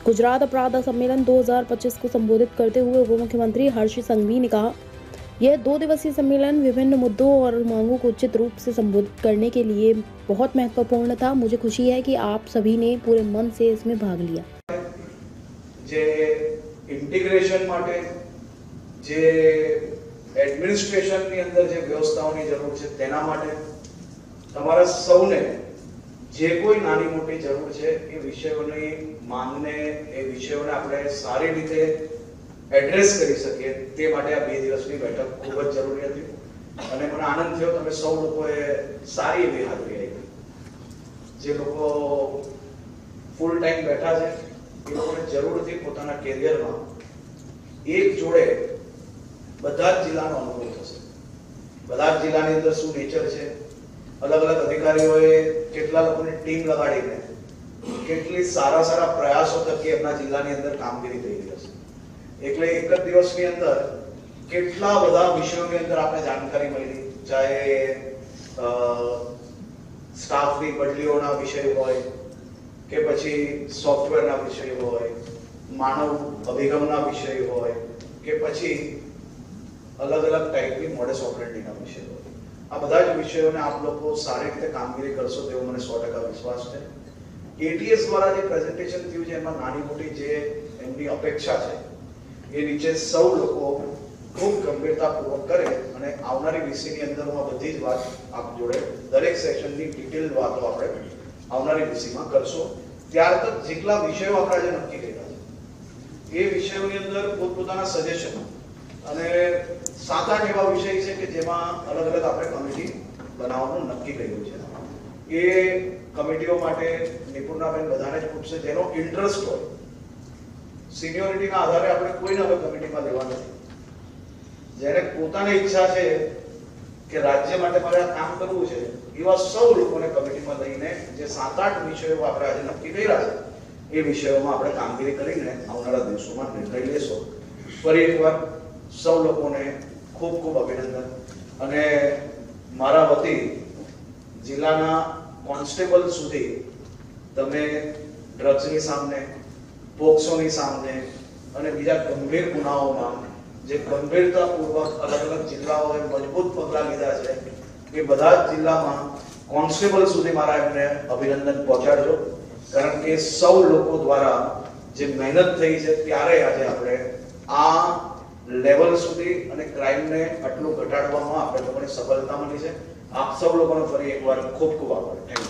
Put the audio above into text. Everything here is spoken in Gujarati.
गुजरात अपराध सम्मेलन 2025 को संबोधित करते हुए उप मुख्यमंत्री हर्ष संघवी ने कहा, यह 2 दिवसीय सम्मेलन विभिन्न मुद्दों और मांगों को उचित रूप से संबोधित करने के लिए बहुत महत्वपूर्ण था। मुझे खुशी है कि आप सभी ने पूरे मन से इसमें भाग लिया। जे इंटीग्रेशन माटे जे एडमिनिस्ट्रेशन ની અંદર જે વ્યવસ્થાઓની જરૂર છે તેના માટે તમારા સૌને જે કોઈ નાની મોટી જરૂર છે એ વિષયોની માંગને એ વિષયોને આપણે સારી રીતે એડ્રેસ કરી શકીએ તે માટે આ 2 દિવસની બેઠક ખૂબ જ જરૂરી હતી અને મને આનંદ થયો તમે સૌ લોકોએ સારી એવી હાજરી આપી। જે લોકો ફૂલ ટાઈમ બેઠા છે એ લોકોને જરૂરથી પોતાના કેરિયરમાં એક જોડે બધા જ જિલ્લાનો અનુભવ થશે। બધા જ જિલ્લાની અંદર શું નેચર છે, अलग अलग अधिकारीओए કેટલા લોકોની ટીમ લગાડીને કેટલી સારા સારા પ્રયાસો થકી એમના જિલ્લાની અંદર કામગીરી થઈ રહી છે। એટલે એક જ દિવસની અંદર કેટલા બધા વિષયોની અંદર આપણે જાણકારી મળી, ચાહે સ્ટાફની બદલીઓના વિષય હોય કે પછી સોફ્ટવેરના વિષય હોય, માનવ અભિગમના વિષય હોય કે પછી अलग अलग टाइपની મોડસ ઓપરેન્ડીના વિષય હોય। આ બધા જ વિષયોને આપ લોકો સારી રીતે કામગીરી કરશો તેવો મને 100% વિશ્વાસ છે। એટીએસ દ્વારા જે પ્રેઝન્ટેશન થયું છે એમાં નાની મોટી જે એમની અપેક્ષા છે એ નીચે સૌ લોકો ખૂબ ગંભીરતાપૂર્વક કરે અને આવનારી વીસીની અંદર હું આ બધી જ વાત આપ જોડે દરેક સેશનની ડિટેલ વાતો આપણે આવનારી વીસીમાં કરશો। ત્યાર તક જેટલા વિષયો આપણે આજે નક્કી કર્યા છે એ વિષયોની અંદર પોતપોતાના સજેશન અને 7-8 એવા વિષય છે કે જેમાં અલગ અલગ આપણે કમિટી બનાવવાનું નક્કી કર્યું છે। એ કમિટીઓ માટે નિપુણતાબેન બધાને જ પૂછશે જેનો ઇન્ટરેસ્ટ હોય। સિનિયોરિટીના આધારે આપણે કોઈને હવે કમિટીમાં લેવા નથી। જેને પોતાની ઈચ્છા છે કે રાજ્ય માટે મારે આ કામ કરવું છે એવા સૌ લોકોને કમિટીમાં લઈને જે 7-8 વિષયો આપણે આજે નક્કી કર્યા છે એ વિષયોમાં આપણે કામગીરી કરીને આવનારા દિવસોમાં નિર્ણય લેશો। ફરી એકવાર સૌ લોકોને ખૂબ ખૂબ અભિનંદન અને મારા વતી જિલ્લાના કોન્સ્ટેબલ સુધી તમે ડ્રગ્સની સામે, પોક્સોની સામે અને બીજા ગંભીર ગુનાઓમાં જે ગંભીરતાપૂર્વક અલગ અલગ જિલ્લાઓએ મજબૂત પગલાં લીધા છે એ બધા જ જિલ્લામાં કોન્સ્ટેબલ સુધી મારા એમને અભિનંદન પહોંચાડજો। કારણ કે સૌ લોકો દ્વારા જે મહેનત થઈ છે ત્યારે આજે આપણે આ લેવલ સુધી અને ક્રાઇમને આટલું ઘટાડવામાં આપણે લોકોને સફળતા મળી છે। આપ સૌ લોકોનો ફરી એકવાર ખૂબ ખૂબ આભાર। Thank you.